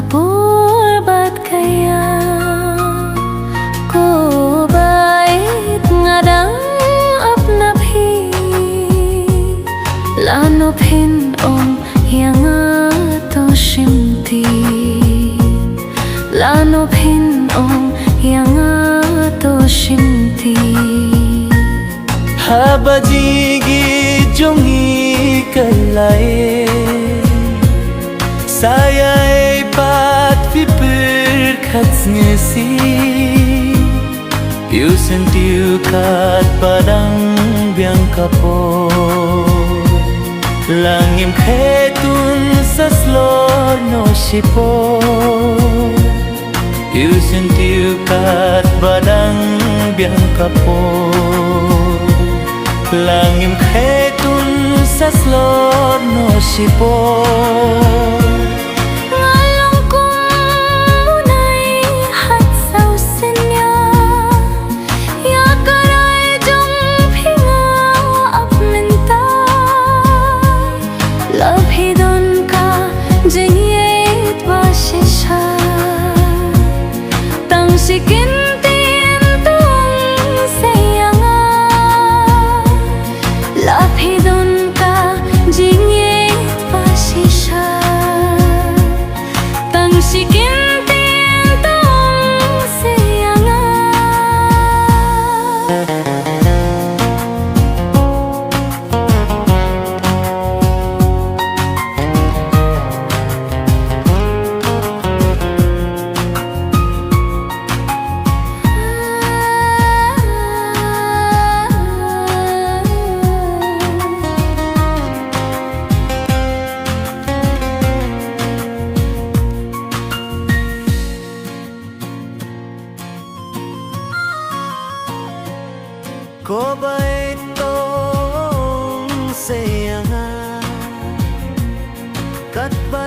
kabur ba't kaya ko bait ngadang apnaphi lanophin om yanga to shimti lanophin om yanga to shimti habajigi jongi kalai sayai pat vipir khatsngesi piu sentiu kat padang biang kapo langim khetun saslor no shipo piu sentiu kat padang biang kapo langim khetun saslor no shipo ko ba itong sayanga kat ba